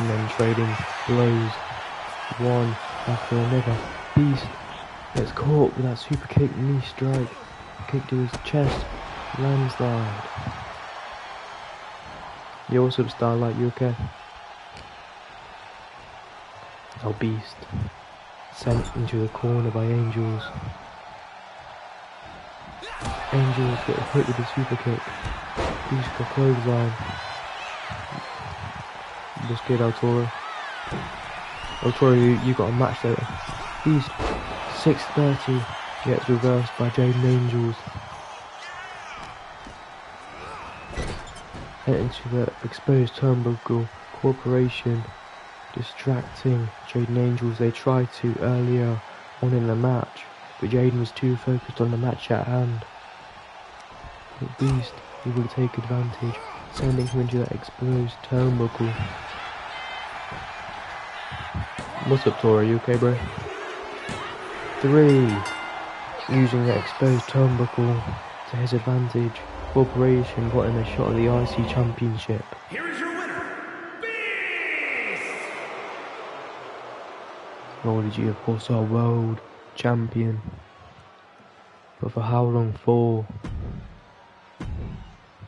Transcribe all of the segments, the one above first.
and then trading blows one after another. Beast gets caught with that super kick, knee strike, kick to his chest, landslide. Yo, what's up, Starlight, you okay? Oh, Beast sent into the corner by Angels. Angels get hit with the super kick. Beast for clothesline. Just get El Toro. El Toro, you got a match there. Beast 630 gets reversed by Jaden Angels. Head into the exposed turnbuckle corporation, distracting Jaden Angels. They tried to earlier on in the match, but Jaden was too focused on the match at hand. But Beast, he will take advantage, sending him into that exposed turnbuckle. What's up, Toro? You okay, bro? 3. Using the exposed turnbuckle to his advantage, Corporation got him a shot at the IC Championship. Here is your winner, Beast! Technology, of course, our world champion. But for how long for?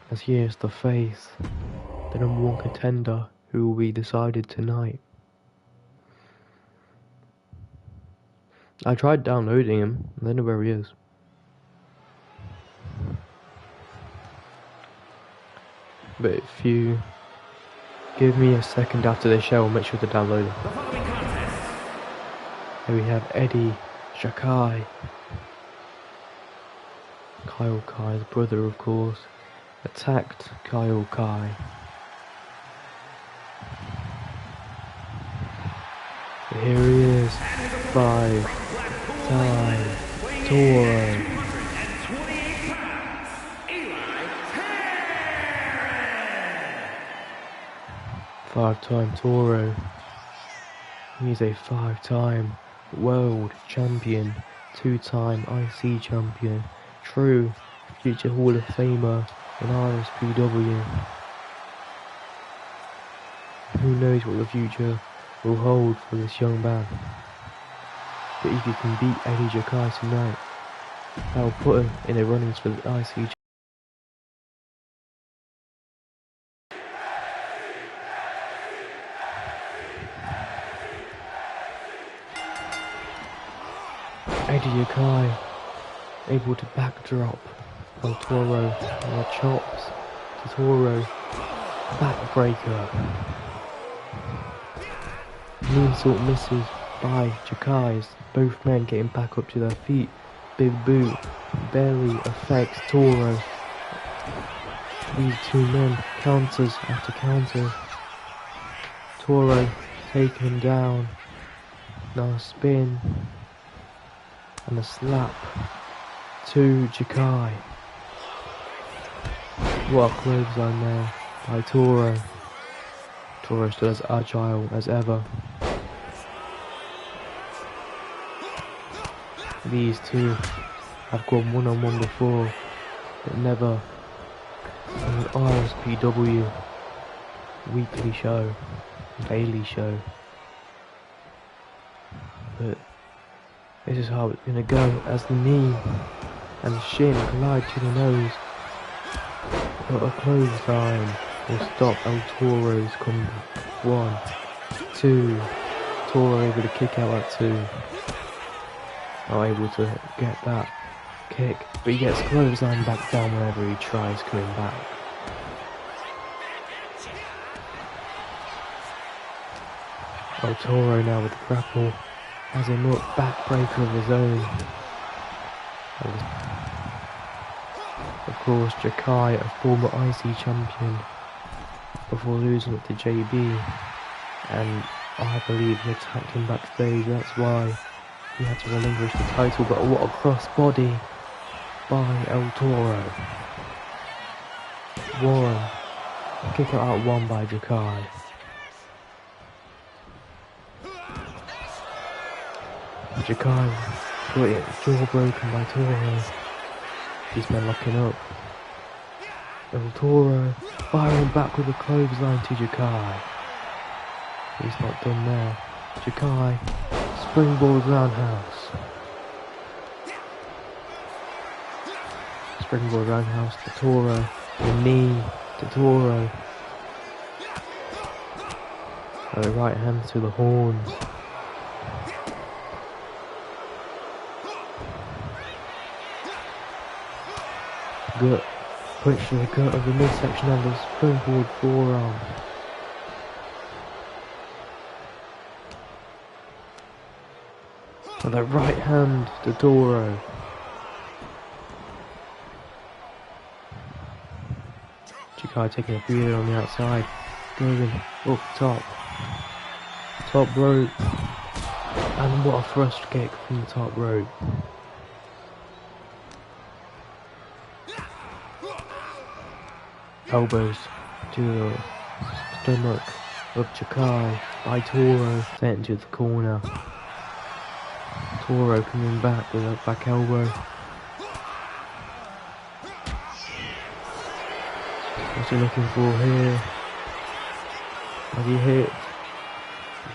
As he is the face, the number 1 contender who will be decided tonight. I tried downloading him, I don't know where he is. But if you give me a second after the show, I'll make sure to download it. The following contest. Here we have Eddie Shakai. Kyle Kai's brother, of course, attacked Kyle Kai. So here he is, 5-time Toro. 5-time Toro. He's a 5-time world champion, 2-time IC champion, true future Hall of Famer in Rspw. Who knows what the future will hold for this young man. But if you can beat Eddie Shakai tonight, that will put him in the runnings for the IC. Eddie Shakai able to backdrop El Toro and the chops to Toro. Backbreaker. Moonsault misses by Shakai's. Both men getting back up to their feet. Big boot barely affects Toro. These two men counters after counter. Toro taking him down. Now a spin. And a slap to Shakai. What a clothesline there by Toro. Toro still as agile as ever. These two have gone one-on-one before, but never on the Rspw weekly show, daily show. But this is how it's going to go as the knee and the shin collide to the nose. But a clothesline will stop El Toro's comeback. 1, 2. Toro able to kick out at 2. Not able to get that kick, but he gets clothesline back down whenever he tries coming back. El Toro now with the grapple. Has a knock backbreaker of his own. Of course, Shakai, a former IC champion, before losing it to JB, and I believe he attacked him backstage. That's why he had to relinquish the title. But what a crossbody by El Toro. 1. Kick out at 1 by Shakai. Shakai got it jaw broken by Toro. These men locking up. El Toro firing back with a clothesline to Shakai. He's not done there. Jakai, springboard roundhouse. Springboard roundhouse to Toro. The knee to Toro. The right hand to the horns. Gut. Punch to the gut of the midsection of the springboard forearm. With the right hand to Toro. Jakai taking a breather on the outside. Going up top. Top rope. And what a thrust kick from the top rope. Elbows to the stomach of Jakai by Toro, sent into the corner. Toro coming back with a back elbow. What's he looking for here? Has he hit?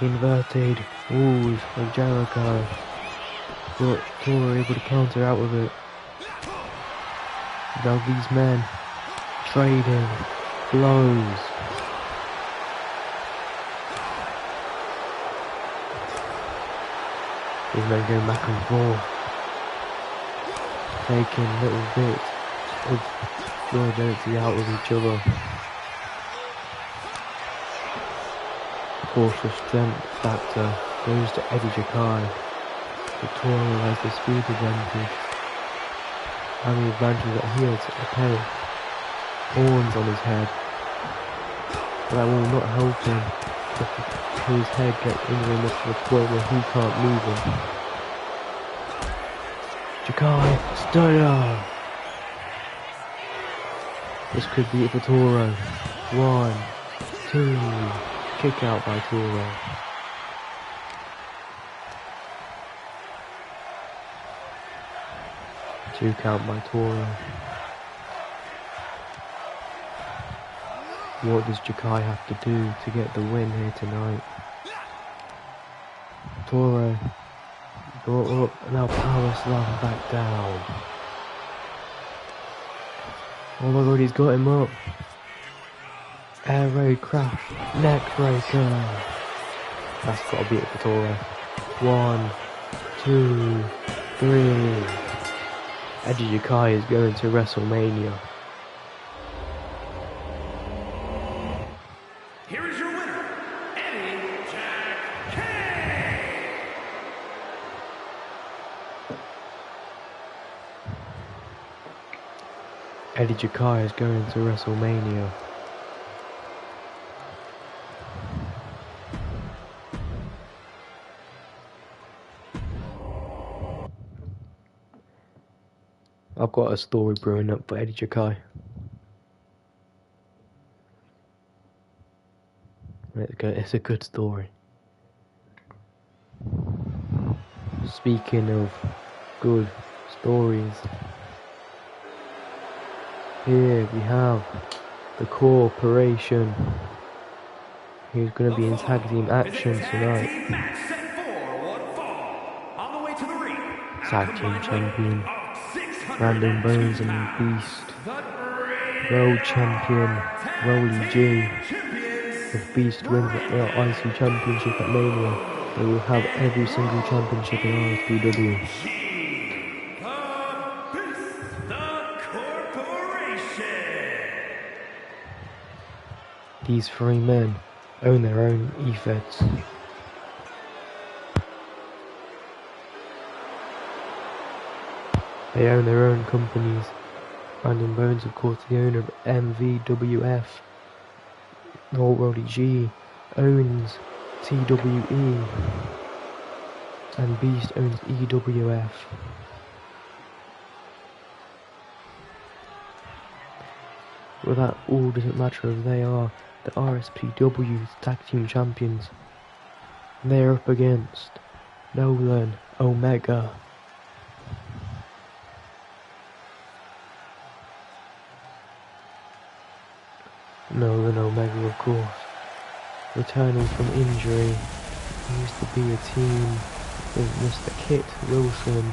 Inverted walls of Jericho. But Toro able to counter out with it. Now these men trading blows. These men going back and forth, taking little bits of fluidity out of each other. Of course, the strength factor goes to Eddie Jakai. Toro has the speed advantage and the advantage that he has a pair of horns on his head. But that will not help him if his head gets injured enough to the point where he can't move him. Jakai, stunner! This could be it for Toro. 1, 2, kick out by Toro. Two count by Toro. What does Jakai have to do to get the win here tonight? Toro go up, now power slam back down. Oh my god, he's got him up. Air raid crash, neck breaker. That's got to be it for Toro. 1, 2, 3. Eddie Jakai is going to WrestleMania. Here is your winner, Eddie Jakai. Eddie Jakai is going to WrestleMania. I've got a story brewing up for Eddie Jakai. It's a good story. Speaking of good stories, here we have the Corporation, who's going to be in tag team action tonight. Tag team champion Brandon Bones and Beast, world champion Wwe G. If Beast wins the IC championship at Mania, they will have every single championship in Rspw. These three men own their own e-feds. They own their own companies. Brandon Bones, of course, the owner of MVWF. Wwe G owns TWE. And Beast owns EWF. Well, that all doesn't matter if they are the Rspw Tag Team Champions. They're up against Nolan Omega. Nolan Omega, of course, returning from injury. He used to be a team with Mr. Kit Wilson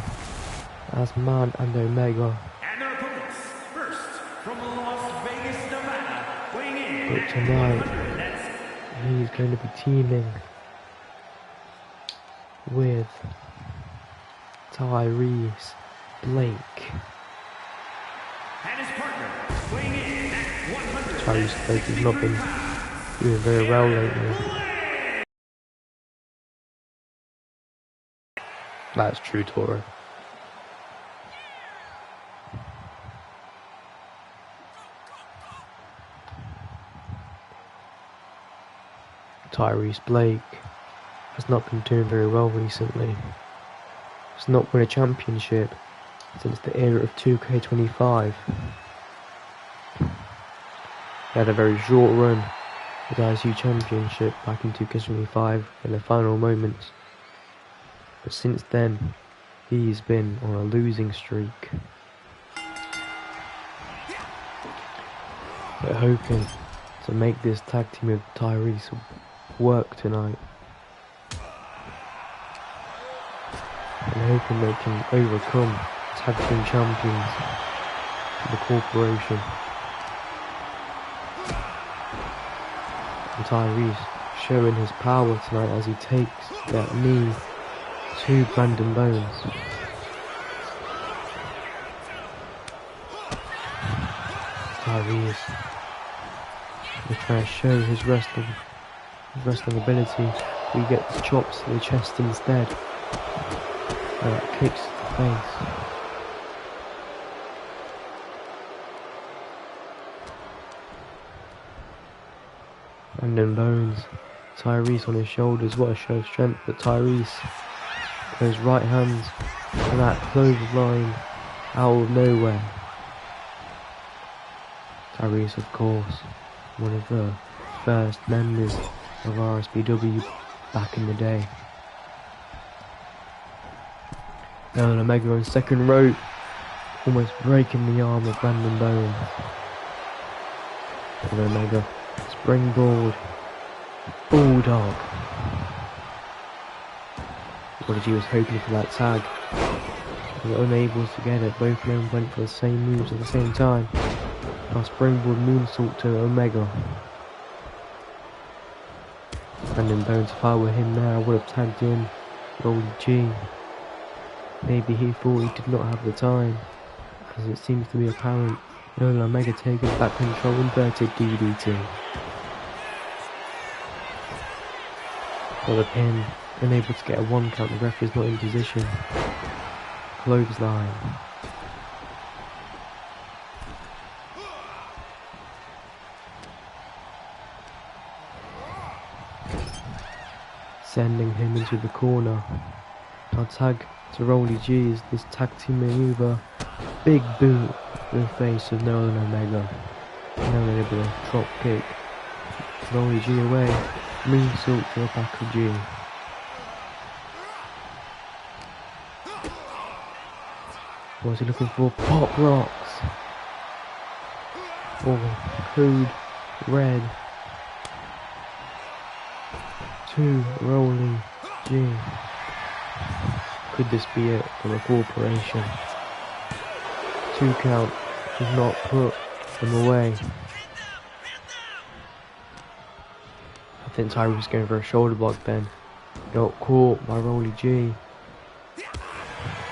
as Man and Omega. And their opponents, first from Las Vegas, Nevada, weighing in But at tonight, 100, that's he's going to be teaming with Tyrese Blake. and his partner, weighing in at 100. Tyrese Blake has not been doing very well lately. That's true, Toro. Tyrese Blake has not been doing very well recently. He's not won a championship since the era of 2K25. He had a very short run with the ISU championship back in 2K25 in the final moments. But since then, he's been on a losing streak. We're hoping to make this tag team with Tyrese work tonight. And hoping they can overcome tag team champions, the corporation. And Tyrese showing his power tonight as he takes that knee to Brandon Bones. Tyrese is trying to show his wrestling ability. He gets chops to the chest instead. Kicks to the face. Brandon Bones, Tyrese on his shoulders. What a show of strength, but Tyrese, those right hands and that clothesline out of nowhere. Tyrese, of course, one of the first members of Rspw back in the day. Now Omega on second rope, almost breaking the arm of Brandon Bones. And Omega springboard, bulldog. Prodigy was hoping for that tag, but were unable to get it. Both men went for the same moves at the same time. Now springboard moonsault to Omega. Brandon Bones, if I were him now, I would have tagged in Rolly G. Maybe he thought he did not have the time, as it seems to be apparent. Nolan Omega taking back control, inverted DDT. For the pin, unable to get a 1 count, the ref is not in position. Clothesline. Sending him into the corner. Our tag to Rolly G is this tag team maneuver. Big boot to the face of Nolan Omega. Now able to drop kick. Rolly G away. Moonsault to the back of G. What's he looking for? Pop rocks. Oh, code red. To Rolly G. Could this be it for the corporation? 2 count does not put them away. I think Tyrese was going for a shoulder block then. Got caught by Rolly G.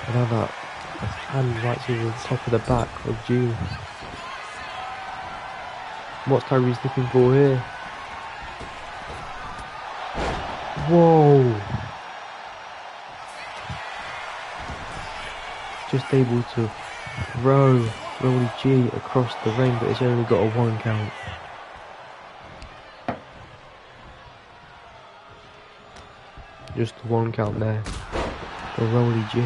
Another hand right to the top of the back of G. What's Tyrese looking for here? Whoa! Just able to throw Rolly G across the ring, but it's only got a 1 count. Just the 1 count there for Rolly G.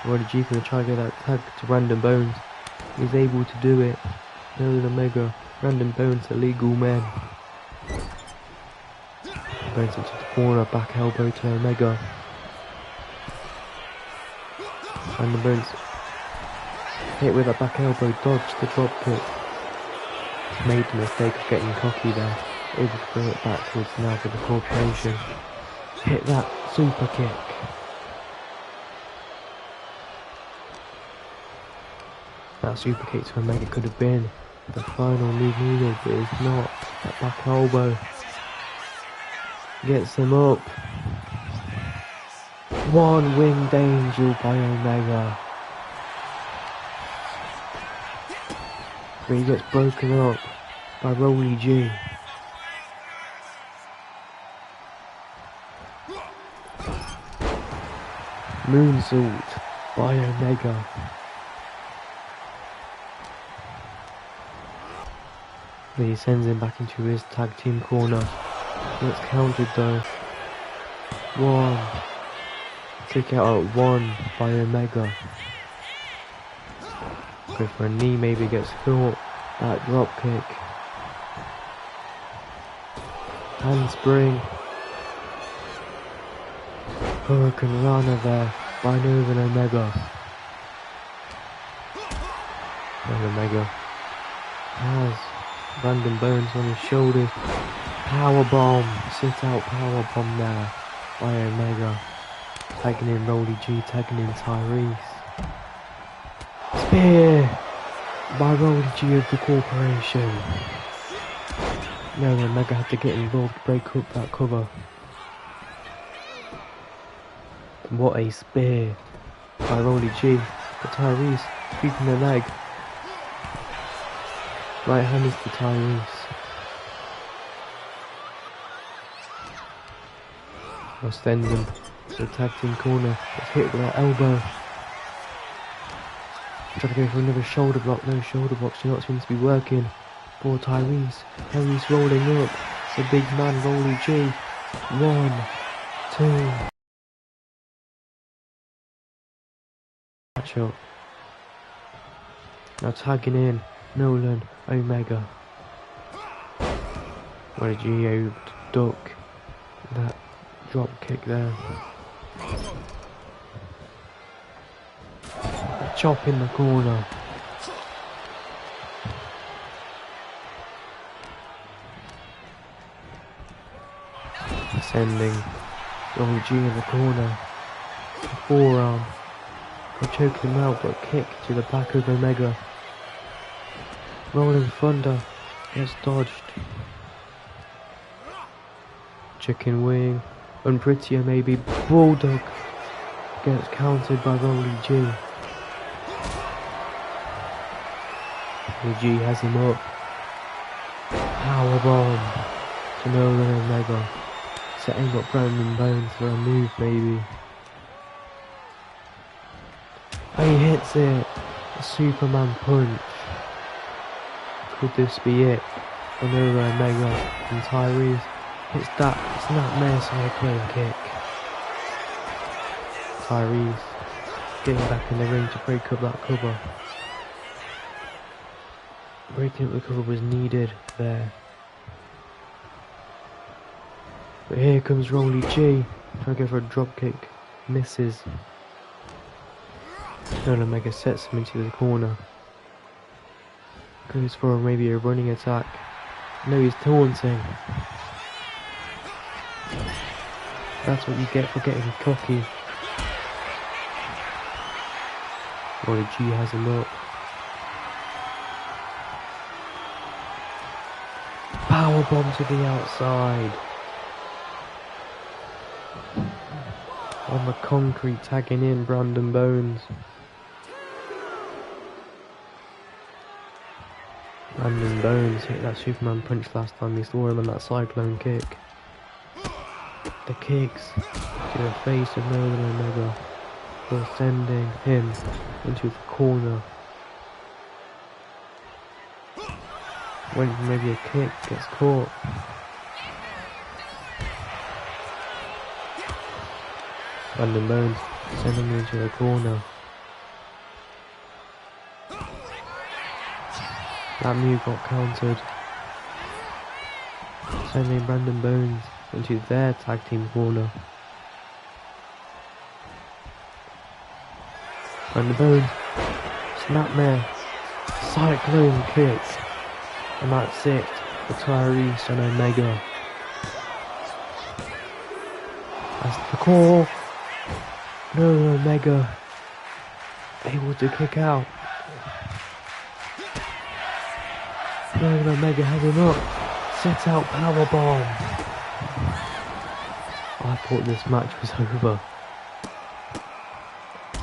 Rolly G gonna try to get that tag to Brandon Bones. He's able to do it. Nolan Omega, Brandon Bones, the legal men. Bones into the corner, back elbow to Omega. Brandon Bones hit with a back elbow, dodge the drop kick. Made the mistake of getting cocky there. able to bring it backwards now for the corporation. Hit that super kick. That super kick to Omega could have been the final move needed, but it's not. That back elbow gets him up. One winged angel by Omega. But he gets broken up by Rolly G. Moonsault by Omega. But he sends him back into his tag team corner. Gets countered though. One. Kick out at 1 by Omega. Go for a knee, maybe gets caught. That drop kick. Handspring. Hurricane Rana there by Nova and Omega. And Omega has Random Bones on his shoulders. Powerbomb. Sit out powerbomb there by Omega. Tagging in Rolly G, tagging in Tyrese. Spear by Rolly G of the corporation. No, Omega had to get involved to break up that cover. What a spear by Rolly G. But Tyrese keeping the leg. Right hand is to Tyrese. I'll send him to the tag team corner. It's hit with that elbow. Trying to go for another shoulder block. No shoulder blocks do not seem to be working for Tyrese. Tyrese rolling up. It's a big man, Rolly G. 1, 2. Match up. Now tagging in Nolan Omega. What a G able to duck that drop kick there. A chop in the corner. Sending Rolly G in the corner. A forearm. Could choke him out, but a kick to the back of Omega. Rolling Thunder gets dodged. Chicken wing. Unprettier maybe. Bulldog gets countered by Rolly G. Rolly G has him up. Powerbomb to Nolan Omega. Setting up Brandon Bones for a move maybe. And he hits it. A Superman punch. Could this be it? For Nolan Omega and Tyrese. It's that snapmare cyclone kick. Tyrese getting back in the ring to break up that cover. Breaking up the cover was needed there. But here comes Rolly G. Trying to go for a drop kick. Misses. Nolan Omega sets him into the corner. Goes for maybe a running attack. No, he's taunting. That's what you get for getting cocky. Rolly G has him up. Powerbomb to the outside. On the concrete, tagging in Brandon Bones. Brandon Bones hit that Superman punch last time we saw him on that cyclone kick. The kicks to the face of Nolan Omega for sending him into the corner. Went for maybe a kick, gets caught. Brandon Bones sending him into the corner. That move got countered. Sending Brandon Bones into their tag team corner. Brandon Bones, snapmare, cyclone kick, and that's it. for Tyrese and Omega. That's the call. No, Omega able to kick out. No, Omega has him up. Set out powerbomb. I thought this match was over.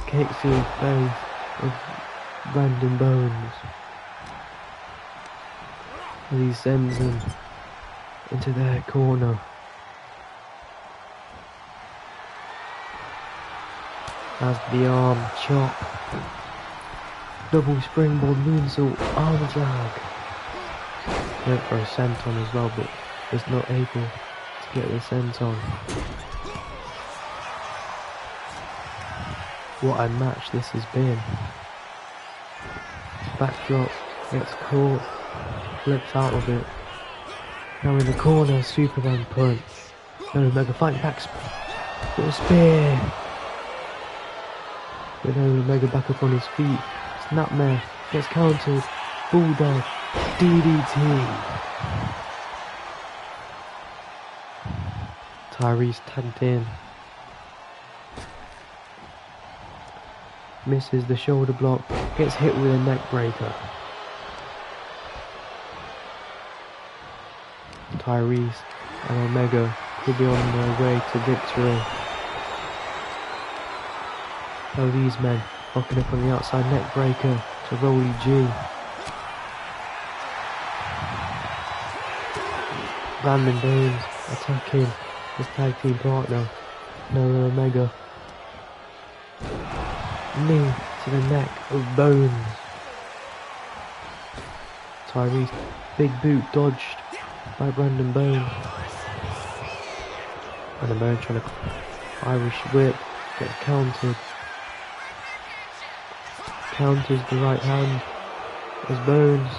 Kicks to the face of Brandon Bones as he sends him into their corner. As the arm chop, double springboard moonsault, arm drag. Went for a senton as well, but was not able to get the senton. What a match this has been. Backdrop, gets caught, flips out of it. Now in the corner, Superman punch. No, Omega fighting back with a spear. With Omega back up on his feet. Snapmare gets countered. Bulldog, DDT. Tyrese tagged in. Misses the shoulder block. Gets hit with a neck breaker. Tyrese and Omega could be on their way to victory. Oh, these men locking up on the outside neck breaker to Rolly G. Brandon Bones attacking his tag team partner, Noah Omega. Knee to the neck of Bones. Tyrese, big boot dodged by Brandon Bones. Brandon Bones trying to Irish whip, gets countered. Counters the right hand as Bones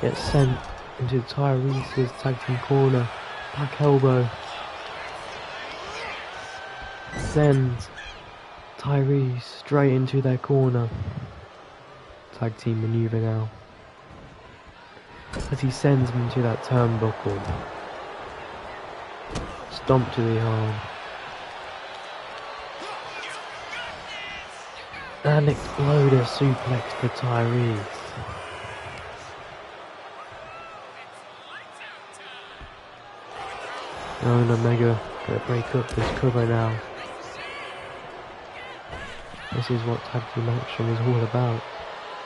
gets sent into Tyrese's tag team corner. Back elbow. Sends Tyrese straight into their corner. Tag team maneuver now. As he sends him into that turnbuckle. Stomp to the arm. And exploder suplex to Tyrese. Now Omega gonna break up this cover now. This is what tag team action is all about.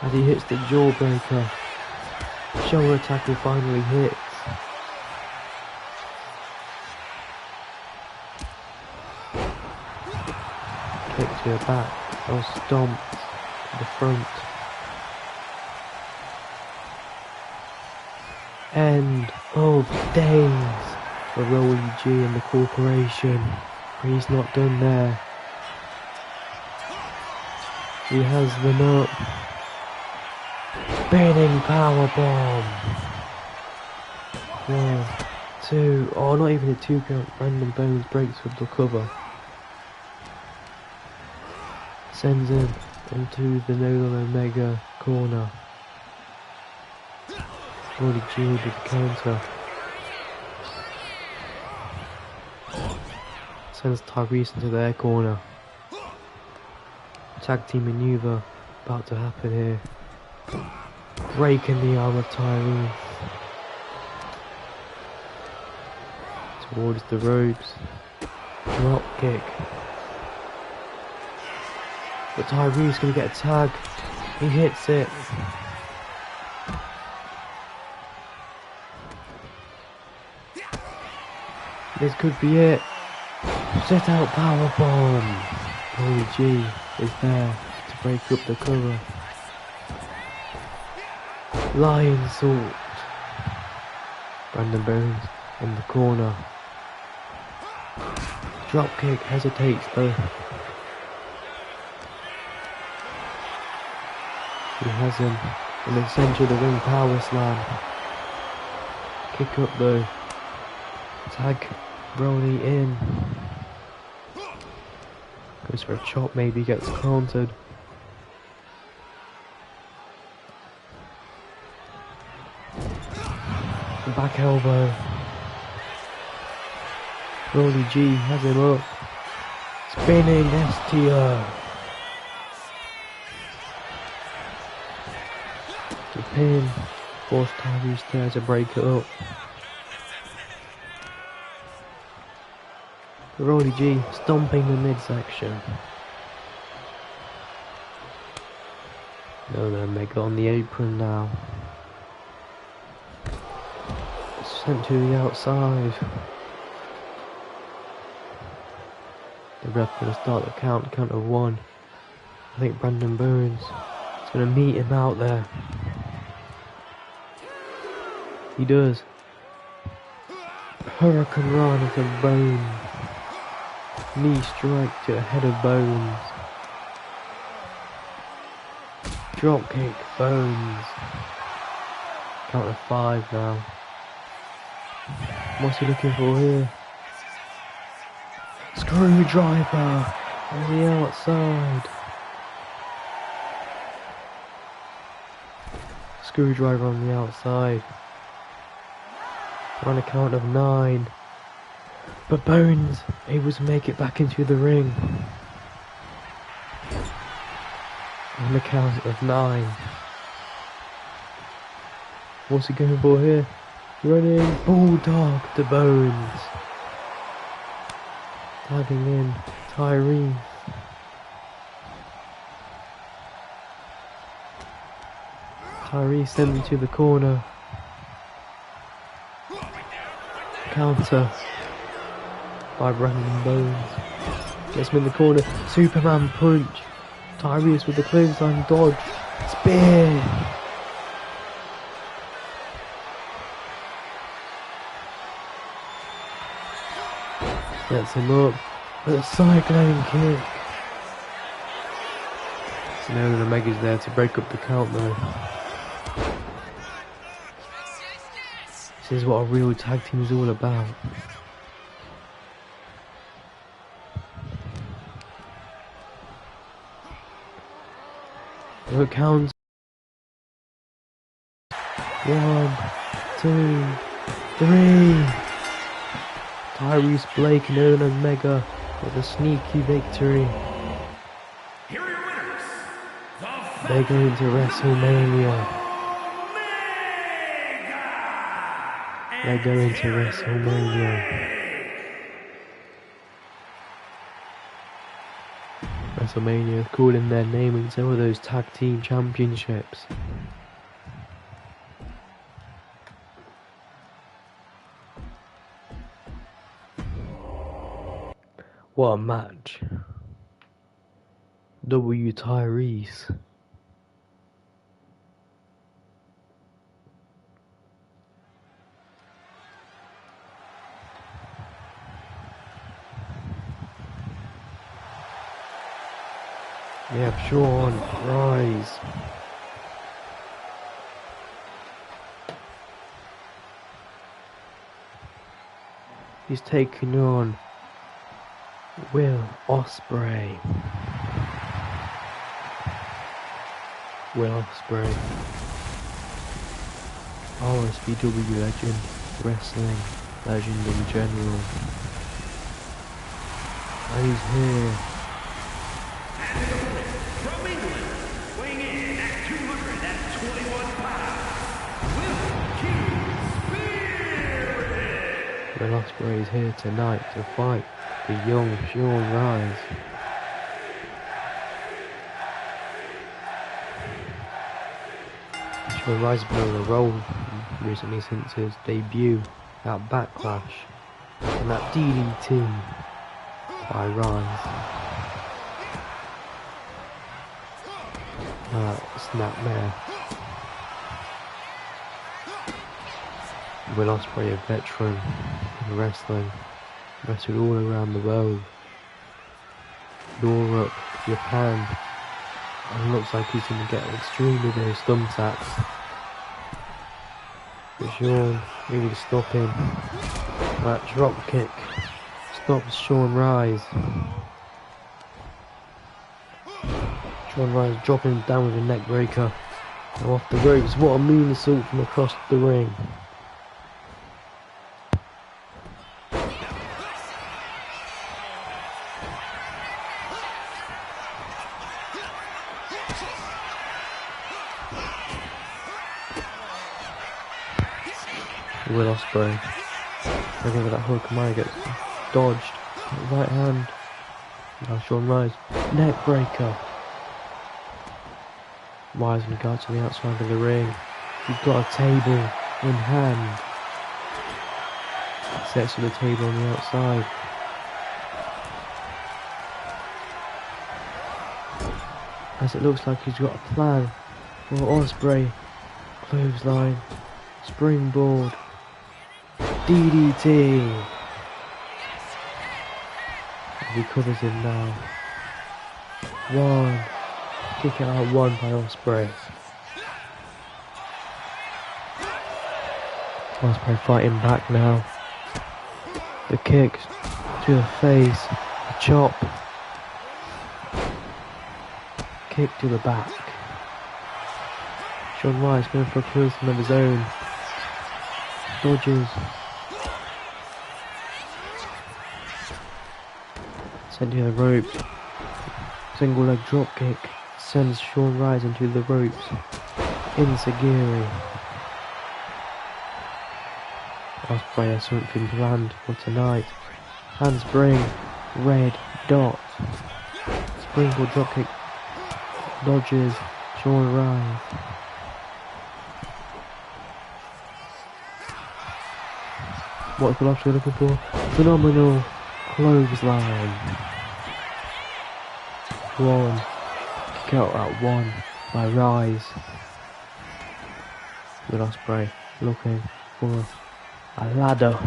As he hits the jawbreaker, shoulder tackle finally hits. Kick to the back, or stomp to the front. End of days for Rolly G and the corporation. But he's not done there. He has them up. Spinning powerbomb. 1, 2. Oh, not even a 2 count. Brandon Bones breaks with the cover. Sends him into the Nolan Omega corner. Rolly G with the counter. Sends Tyrese into their corner. Tag team maneuver about to happen here. Breaking the arm of Tyrese. Towards the ropes. Drop kick. But Tyrese gonna get a tag. He hits it. This could be it. Set out powerbomb. Rolly G is there to break up the cover. Lion salt. Brandon Bones in the corner. Drop kick hesitates though. He has him in the centre of the ring power slam. Kick up though. Tag Brony in. Goes for a chop, maybe gets countered. Back elbow. Rolly G has him up. Spinning STO. The pin. Forced Tyrese there to break it up. Rolly G stomping the midsection. No, Mega on the apron now. Sent to the outside. The ref gonna start the count of 1. I think Brandon Burns is gonna meet him out there. He does. Hurricane Run into Bones. Knee strike to the head of Bones. Drop kick, Bones. Count of 5 now. What's he looking for here? Screwdriver on the outside. Screwdriver on the outside. On a count of 9. But Bones able to make it back into the ring. On the count of 9. What's he going for here? Running Bulldog to Bones. Tagging in Tyrese. Tyrese sent him to the corner. Counter by Brandon Bones. Gets him in the corner. Superman punch. Tyrese with the clothesline dodge. Spear. Gets him up. With a cyclone kick. So now the Omega's there to break up the count though. This is what a real tag team is all about. The counts. 1, 2, 3. Tyrese Blake known as Mega with a sneaky victory. Here are your winners. They're going to WrestleMania. They're going to WrestleMania. WrestleMania calling their name in some of those tag team championships. What a match. W Tyrese. Yeah, Sean, rise. He's taking on Will Ospreay. Will Ospreay. Rspw legend, wrestling legend in general. And he's here. From England, weighing in at 221 pounds, Will Ospreay is here tonight to fight the young Sean Rise. Sean Rise has been on a roll recently since his debut at Backlash and that DDT by Rise. Snapmare. Will Ospreay, a veteran in wrestling, wrestled all around the world, Europe, Japan, and looks like he's going to get extremely those thumbtacks. But Sean able to stop him. That drop kick stops Sean Rise. Sean Rise dropping him down with a neck breaker. And off the ropes, what a moonsault from across the ring. Will Ospreay. Looking for that hook, Maya gets dodged. Right hand. Now Sean Rise. Neck breaker. Rise and guard to the outside of the ring. He's got a table in hand. Sets to the table on the outside. As it looks like he's got a plan for Ospreay. Clothesline. Springboard. DDT. He covers him now. One. Kick out one by Ospreay. Ospreay fighting back now. The kick to the face. The chop. Kick to the back. Sean Rice going for a clothesline of his own. Dodges. Sent to the ropes. Single leg drop kick. Sends Sean Rice into the ropes. Insagiri. Ospreay has something planned for tonight. Handspring. Red dot. Springboard drop kick. Dodges. Sean Rice. What's the last we're looking for? Phenomenal clothesline. One. Kick out at one by Rise. Will Ospreay looking for a ladder.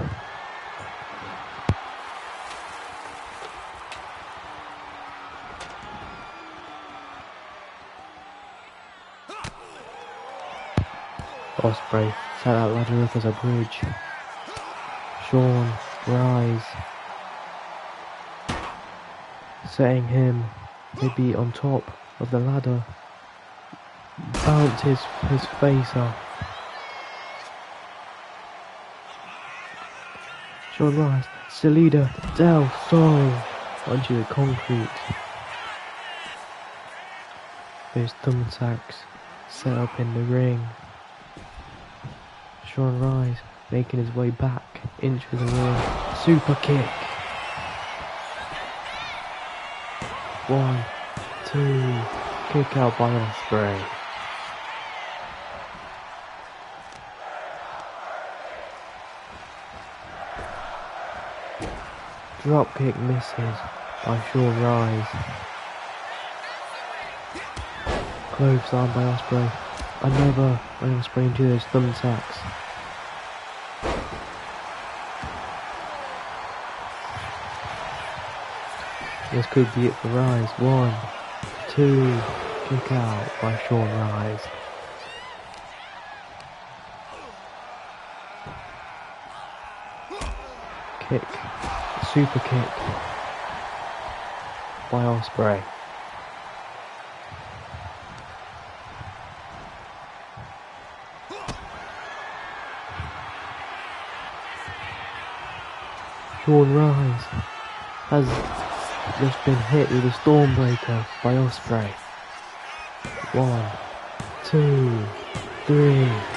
Ospreay set that ladder up as a bridge. Sean Rise setting him maybe on top of the ladder. Bounce his face off. Sean Rice, Salida Del Sol onto the concrete. There's thumbtacks set up in the ring. Sean Rice making his way back into the ring. Super kick. 1, 2, kick out by Ospreay. Drop kick misses by Sean Rise. Clothesline by Ospreay. Another by Ospreay into those thumbtacks. This could be it for Rise. 1, 2, kick out by Sean Rise. Kick. Super kick by Ospreay. Sean Rise has just been hit with a Stormbreaker by Ospreay. 1, 2, 3.